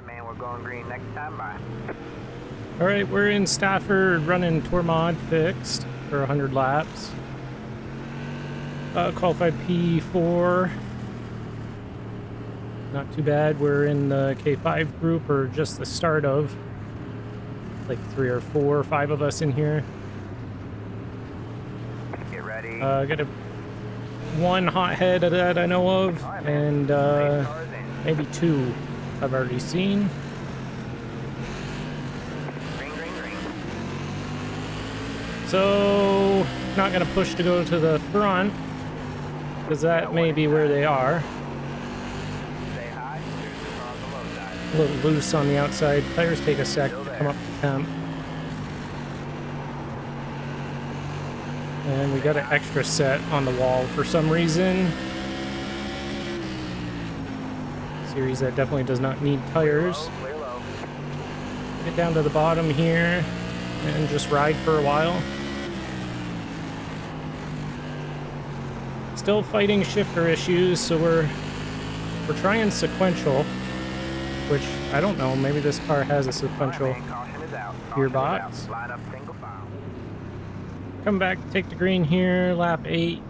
Alright, man, we're going green next time. Bye. Alright, we're in Stafford running tour mod fixed for 100 laps. Qualified P4. Not too bad. We're in the K5 group, or just the start of. Like 3 or 4 or 5 of us in here. Get ready. Got one hothead that I know of, Alright, and maybe 2 I've already seen. Green, green, green. So, not gonna push to go to the front, because that may be where they are. Say hi. There's on the low side. A little loose on the outside. Tires take a sec to come up to temp. And we got an extra set on the wall for some reason. Series that definitely does not need tires. Clear low. Get down to the bottom here and just ride for a while. Still fighting shifter issues, so we're trying sequential, which I don't know, maybe this car has a sequential Alright, man, caution is out. gearbox. Line up single file. Come back, take the green here, lap 8,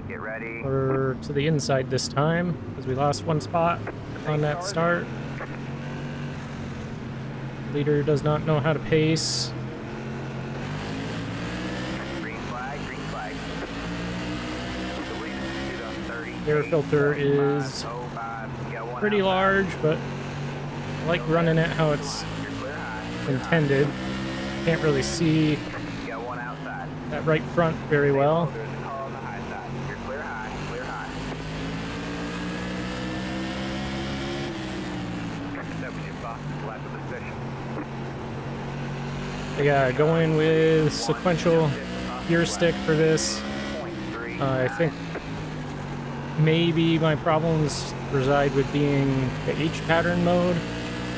Get ready. or to the inside this time, because we lost 1 spot on that start. Leader does not know how to pace. Green flag, green flag. The lead is on 30. Air filter is pretty large, but I like running it how it's You're clear high. intended. Can't really see You got one outside. that right front very well. There's a car on the high side. You're clear high, clear high. That was your fastest lap of the session. Yeah, going with sequential gear stick for this. I think maybe my problems reside with being the H pattern mode.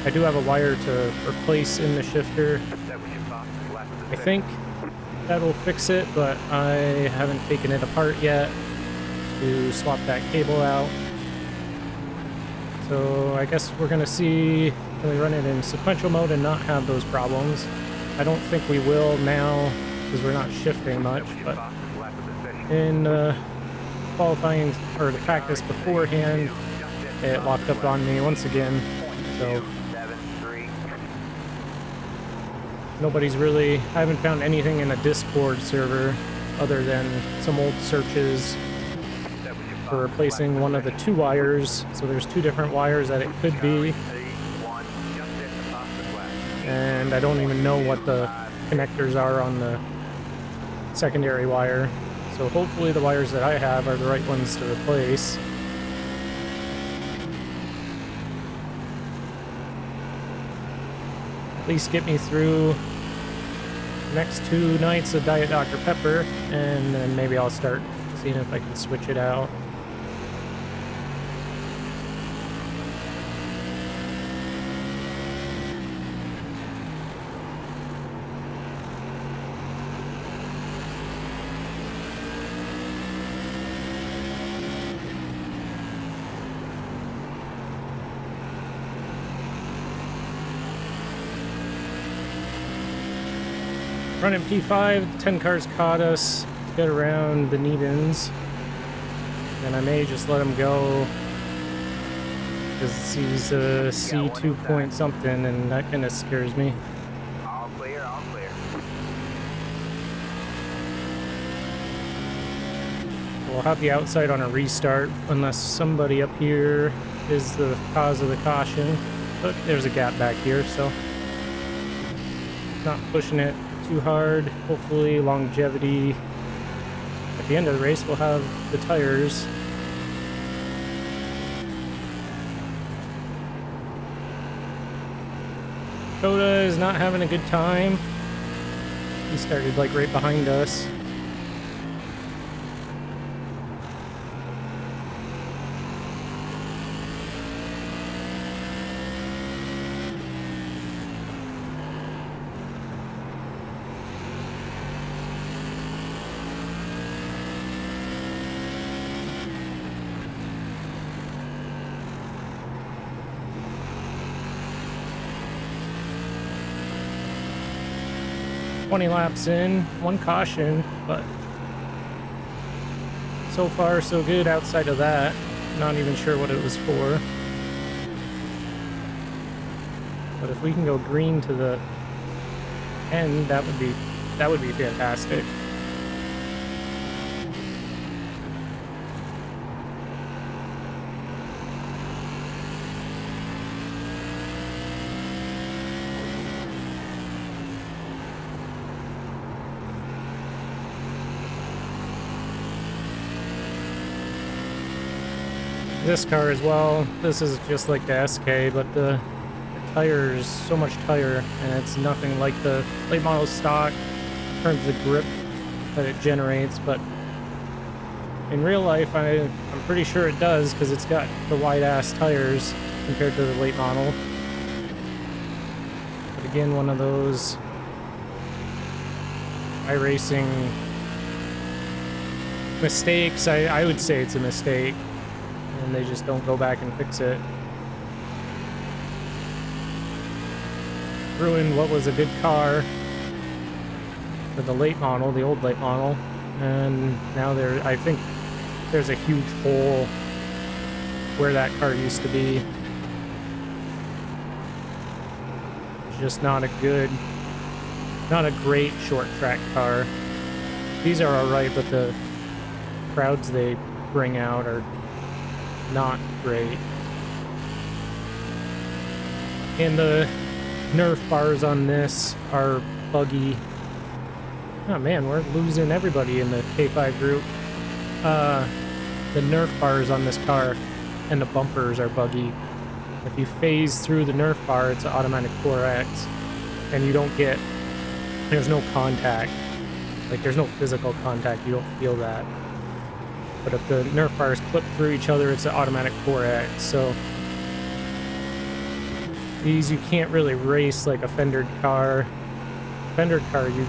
I do have a wire to replace in the shifter. That was your fastest lap of the I think that'll fix it, but I haven't taken it apart yet to swap that cable out. So I guess we're gonna see, can we run it in sequential mode and not have those problems? I don't think we will now, because we're not shifting much, but in qualifying, or the practice beforehand, it locked up on me once again, so nobody's really, I haven't found anything in a Discord server other than some old searches for replacing one of the 2 wires. So there's 2 different wires that it could be. And I don't even know what the connectors are on the secondary wire. So hopefully the wires that I have are the right ones to replace. At least get me through the next 2 nights of Diet Dr. Pepper, and then maybe I'll start seeing if I can switch it out. Running P5, 10 cars caught us, get around the Needens, and I may just let him go because he's a C2 point something, and that kind of scares me. All clear, all clear. We'll have the outside on a restart unless somebody up here is the cause of the caution, but there's a gap back here, so not pushing it too hard. Hopefully longevity at the end of the race we'll have the tires. Coda is not having a good time. He started like right behind us. 20 laps in, one caution, but so far so good outside of that. Not even sure what it was for. But if we can go green to the end, that would be fantastic. This car as well, this is just like the SK, but the tires, so much tire, and it's nothing like the late model stock in terms of grip that it generates, but in real life I'm pretty sure it does, because it's got the wide ass tires compared to the late model. But again, one of those iRacing mistakes. I would say it's a mistake, and they just don't go back and fix it. Ruined what was a good car for the late model, the old late model, and now I think there's a huge hole where that car used to be. It's just not a great short track car. These are alright, but the crowds they bring out are not great. And the Nerf bars on this are buggy. Oh man, we're losing everybody in the K5 group. The Nerf bars on this car and the bumpers are buggy. If you phase through the Nerf bar, it's an automatic 4X, and you don't get, there's no contact. Like, there's no physical contact, you don't feel that. But if the Nerf bars clip through each other, it's an automatic 4X, so these you can't really race like a fendered car. Fendered car, you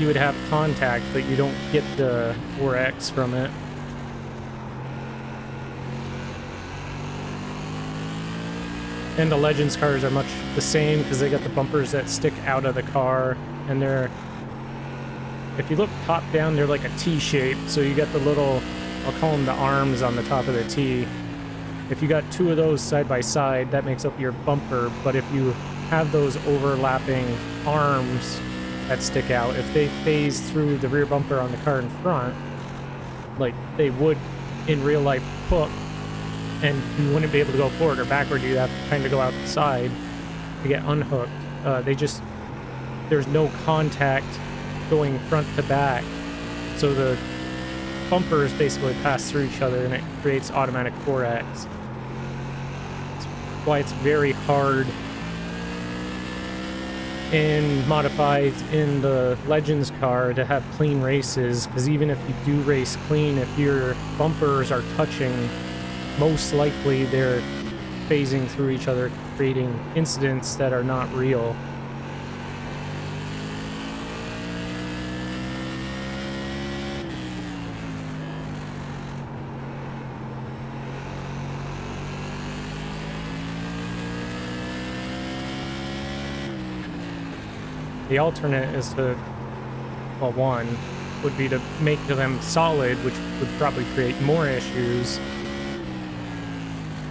would have contact, but you don't get the 4X from it. And the Legends cars are much the same, because they got the bumpers that stick out of the car, and they're, if you look top down, they're like a T shape, so you got the little, I'll call them the arms on the top of the T. If you got two of those side by side, that makes up your bumper, but if you have those overlapping arms that stick out, if they phase through the rear bumper on the car in front, like they would in real life hook, and you wouldn't be able to go forward or backward, you'd have to kind of go out the side to get unhooked. There's no contact going front to back, so the bumpers basically pass through each other and it creates automatic 4X. That's why it's very hard in modified in the Legends car to have clean races, because even if you do race clean, if your bumpers are touching, most likely they're phasing through each other, creating incidents that are not real. The alternate is to, well, one would be to make them solid, which would probably create more issues.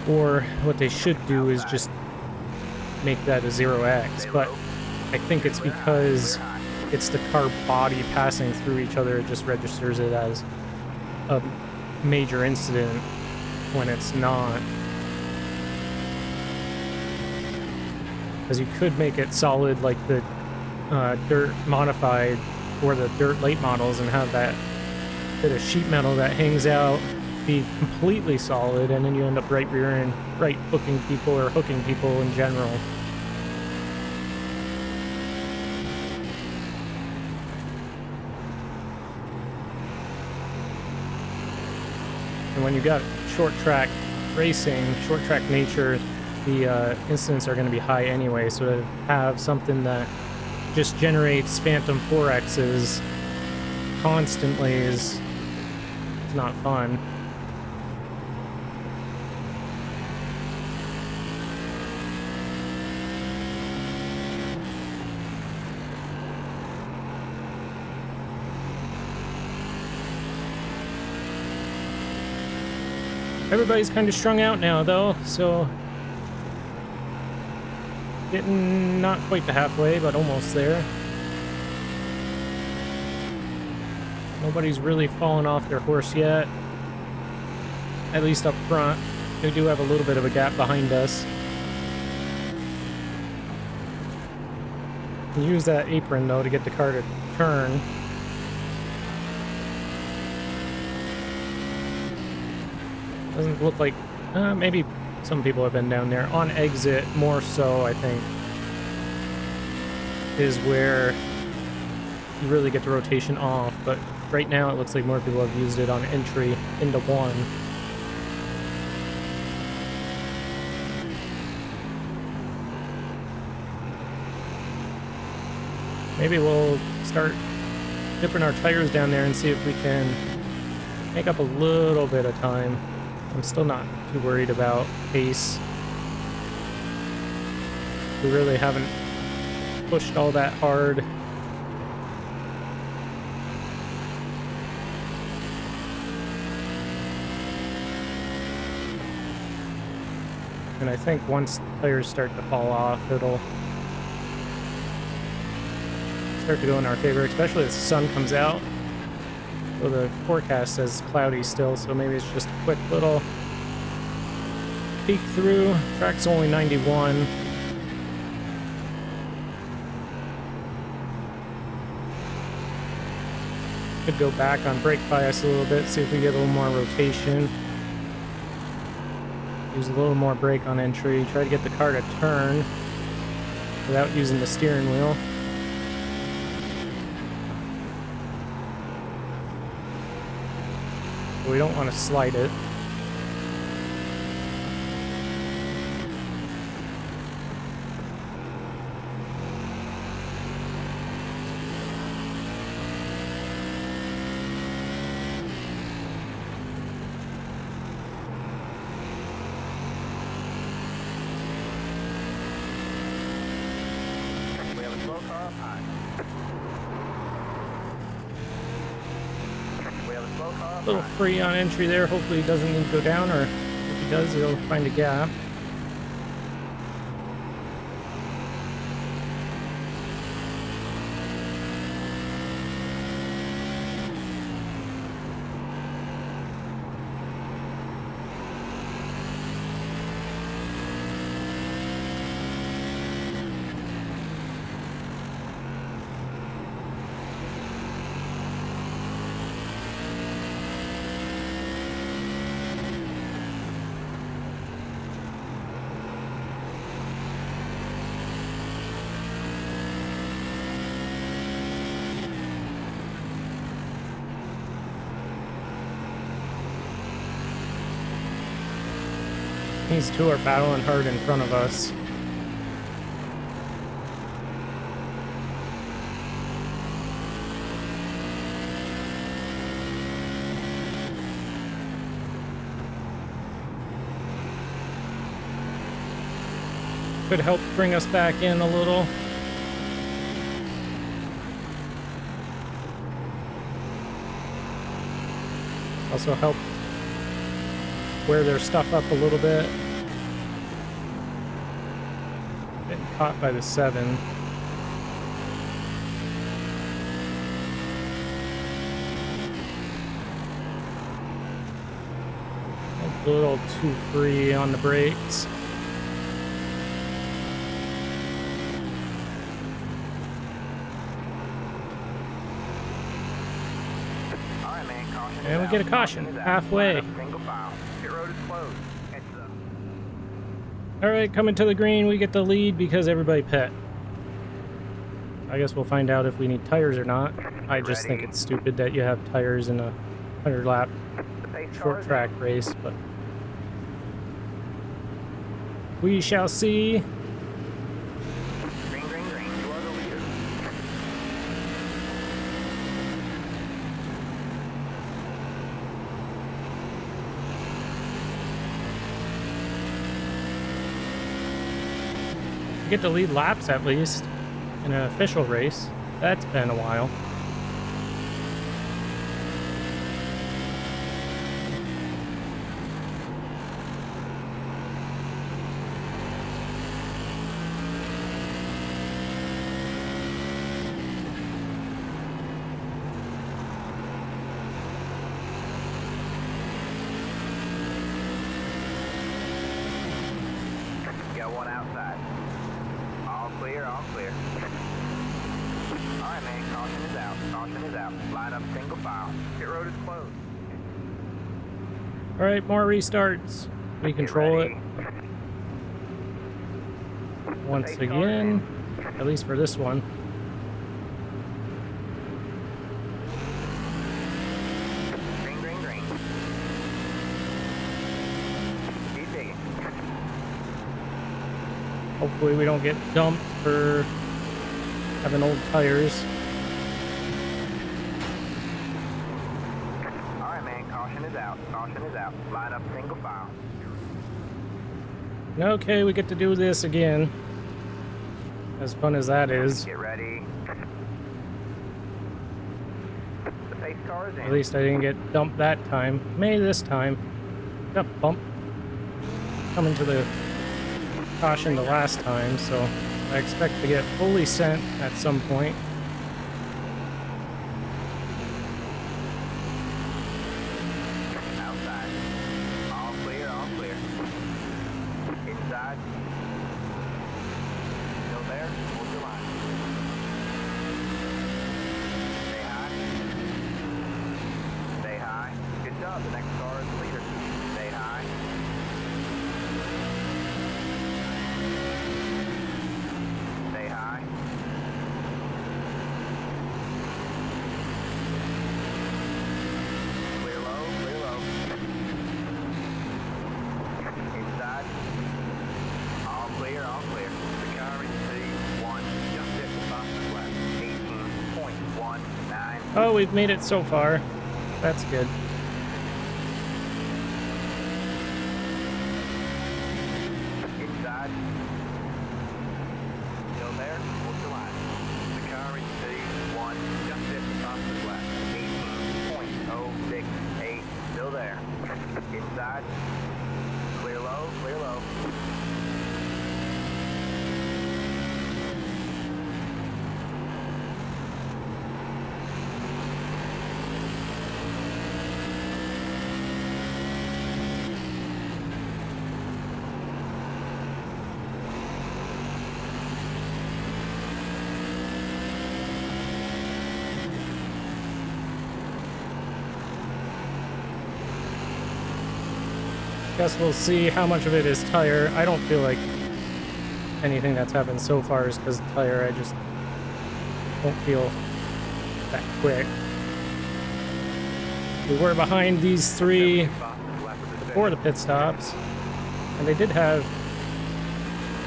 Or what they should do is just make that a 0X, but I think it's because it's the car body passing through each other, it just registers it as a major incident when it's not. Because you could make it solid like the dirt modified or the dirt late models and have that bit of sheet metal that hangs out be completely solid, and then you end up right hooking people or hooking people in general. And when you got short track racing, short track nature, the incidents are going to be high anyway, so to have something that just generates phantom 4Xs constantly is not fun. Everybody's kind of strung out now, though, so getting not quite to halfway, but almost there. Nobody's really fallen off their horse yet, at least up front. We do have a little bit of a gap behind us. Use that apron, though, to get the car to turn. Doesn't look like... maybe some people have been down there. On exit, more so, I think, is where you really get the rotation off. But right now, it looks like more people have used it on entry into one. Maybe we'll start dipping our tires down there and see if we can make up a little bit of time. I'm still not too worried about pace. We really haven't pushed all that hard. And I think once tires start to fall off, it'll start to go in our favor, especially as the sun comes out. So the forecast says cloudy still, so maybe it's just a quick little peek through. Track's only 91. Could go back on brake bias a little bit, see if we get a little more rotation. Use a little more brake on entry. Try to get the car to turn without using the steering wheel. We don't want to slide it. We have a slow car up high. We have a slow car up A little free on entry there. Hopefully he doesn't need to go down, or if he does, he'll find a gap. These two are battling hard in front of us. Could help bring us back in a little. Also help wear their stuff up a little bit. Getting caught by the 7. A little too free on the brakes. And we get a caution halfway. Alright, coming to the green, we get the lead because everybody pit. I guess we'll find out if we need tires or not. I just think it's stupid that you have tires in a 100-lap short track race, but we shall see. Green, green, green. You are the leader. You get to lead laps at least in an official race. That's been a while. got one outside. All clear, all clear. All right, man, caution is out. Caution is out. Line up single file. Pit road is closed. All right, more restarts. We control it once again, at least for this one. Green, green, green. Keep digging. Hopefully we don't get dumped for having old tires. All right, man, caution is out. Caution is out. Line up single file. Okay, we get to do this again. As fun as that is. Get ready. The pace car is in. At least I didn't get dumped that time. Maybe this time. Got bumped coming to the caution the last time, so I expect to get fully sent at some point. Outside. All clear, all clear. Inside. Still there? Hold your line. Stay high. Stay high. Good job. The next car is the leader. Stay high. Stay high. Clear low, clear low. Inside. All clear, all clear. The car is C1, just 55 left. 18.19. Oh, we've made it so far. That's good. Inside. Still there? Hold your line. The car is C1, just 55 left. 18.068. Still there. Inside. Clear low, clear low. Guess we'll see how much of it is tire. I don't feel like anything that's happened so far is because of tire. I just don't feel that quick. We were behind these three before the pit stops, and they did have,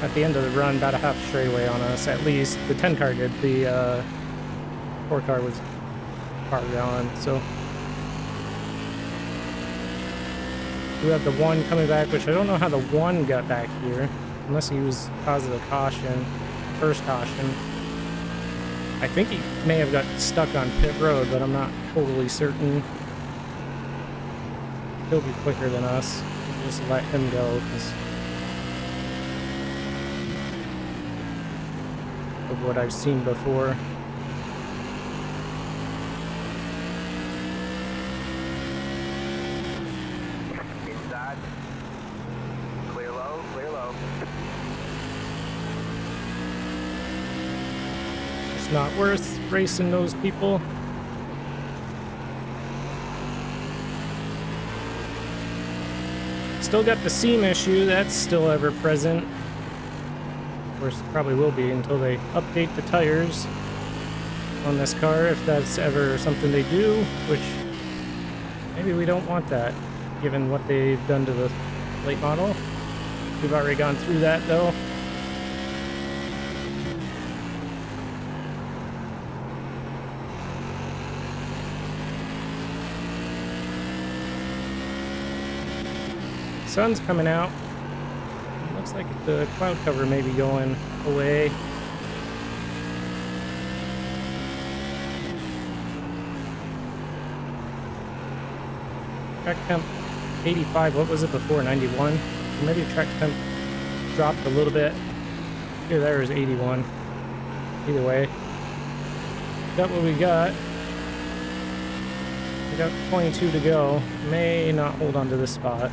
at the end of the run, about a half straightaway on us, at least. The 10 car did. The 4 car was far gone, so. We have the 1 coming back, which I don't know how the 1 got back here, unless he used positive caution, first caution. I think he may have got stuck on pit road, but I'm not totally certain. He'll be quicker than us. We'll just let him go, because of what I've seen before. Inside. Clear low, clear low. It's not worth racing those people. Still got the seam issue, that's still ever present. Of course, probably will be until they update the tires on this car, if that's ever something they do, which maybe we don't want that, given what they've done to the late model. We've already gone through that, though. Sun's coming out. Looks like the cloud cover may be going away. Track temp 85. What was it before? 91? Or maybe track temp dropped a little bit. Here, there is 81. Either way, got what we got. We got 22 to go. May not hold on to this spot.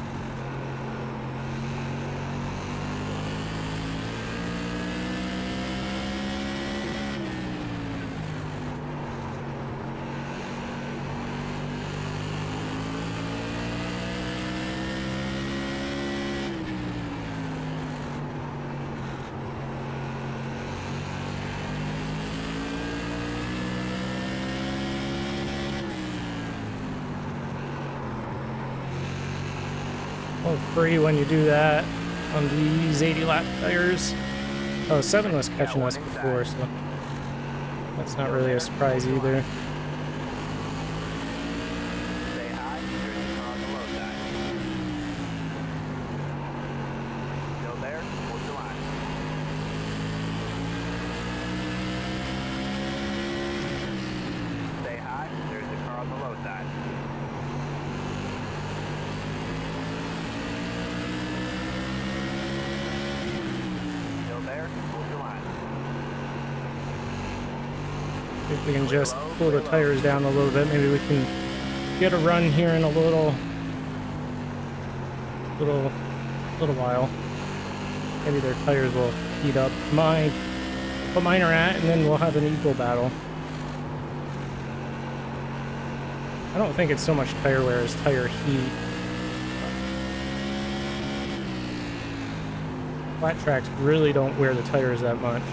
Oh, free when you do that on these 80 lap tires. Oh, 7 was catching us before, so that's not really a surprise either. Stay high, there's a car on the low side. Still there, hold the line. Stay high, there's a car on the low side. Still there, hold the line. If we can just pull the tires down a little bit, maybe we can get a run here in a little while. Maybe their tires will heat up. What mine are at, and then we'll have an equal battle. I don't think it's so much tire wear as tire heat. Flat tracks really don't wear the tires that much.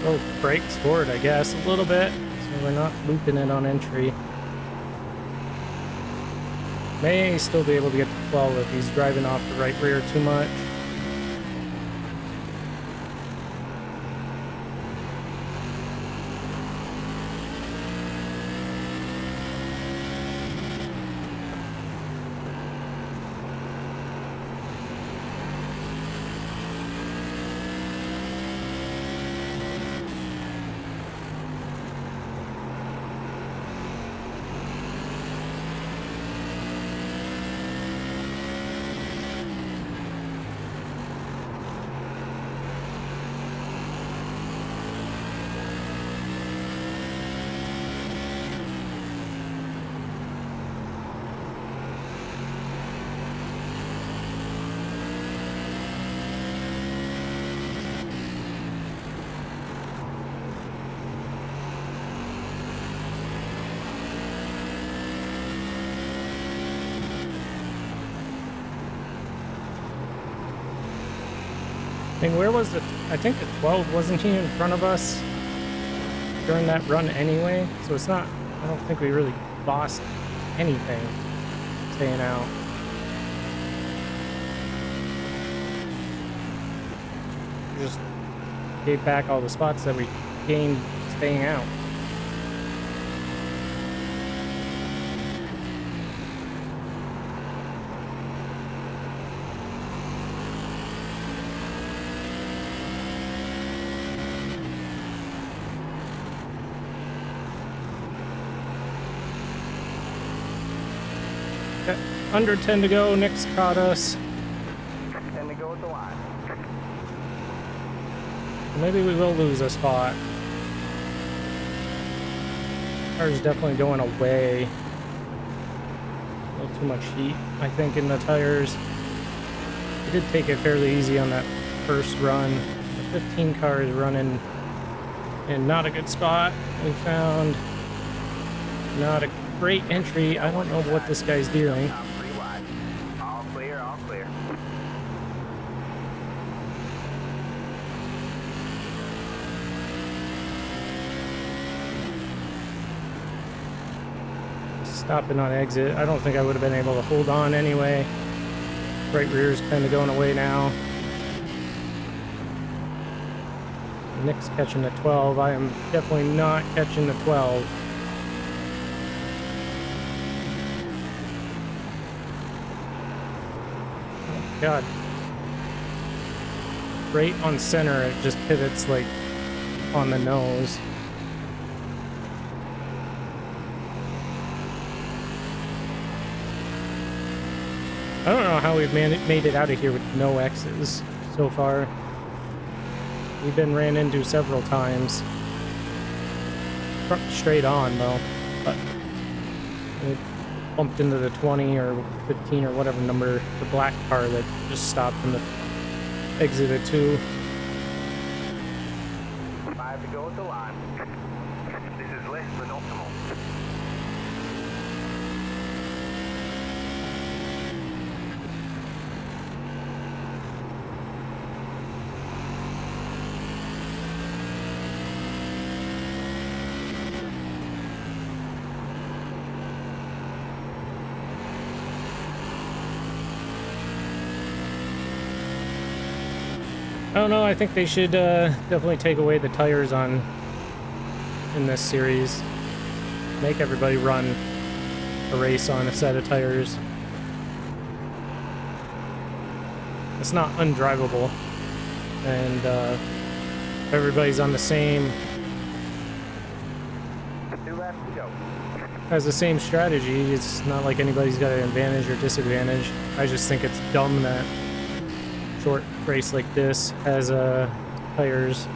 Oh, brakes forward, I guess, a little bit, so we're not looping it on entry. May still be able to get to 12 if he's driving off the right rear too much. I mean, where was the... I think the 12 wasn't he in front of us during that run anyway, so it's not... I don't think we really lost anything staying out. We just gave back all the spots that we gained staying out. Okay, under 10 to go. Nick's caught us. 10 to go at the line. Maybe we will lose a spot. Car's definitely going away. A little too much heat, I think, in the tires. We did take it fairly easy on that first run. The 15 car is running in not a good spot. We found not a great entry. I don't know what this guy's doing. Top 3 wide. All clear, all clear. Stopping on exit. I don't think I would have been able to hold on anyway. Right rear's kind of going away now. Nick's catching the 12. I am definitely not catching the 12. Oh, God. Right on center, it just pivots like on the nose. I don't know how we've made it out of here with no X's so far. We've been ran into several times. Straight on though, but we bumped into the 20 or 15 or whatever number, the black car that just stopped in the exit at 2. 5 to go at the line. This is less than optimal. I don't know. I think they should definitely take away the tires in this series. Make everybody run a race on a set of tires. It's not undrivable, and everybody's on the same, 2 laps to go. has the same strategy. It's not like anybody's got an advantage or disadvantage. I just think it's dumb that short race like this has tires.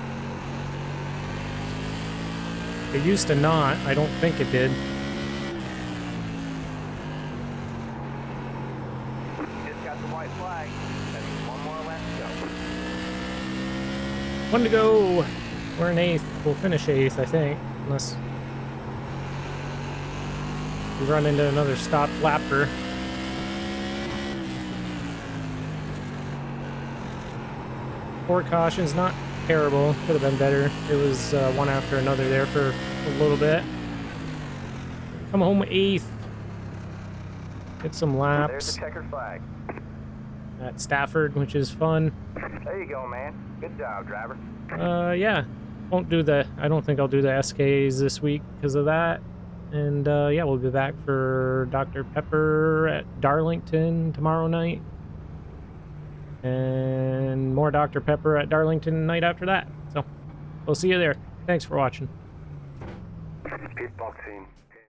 It used to not. I don't think it did. Just got the white flag. That means 1 more lap to go. 1 to go. We're in 8th. We'll finish 8th, I think, unless we run into another stopped lapper. Four cautions, not terrible. Could have been better. It was one after another there for a little bit. Come home 8th. Get some There's laps the checkered flag. at Stafford, which is fun. There you go, man. Good job, driver. Yeah. Won't do the, I don't think I'll do the SKs this week because of that. And yeah, we'll be back for Dr. Pepper at Darlington tomorrow night. And more Dr. Pepper at Darlington night after that. So we'll see you there. Thanks for watching. Pit boxing.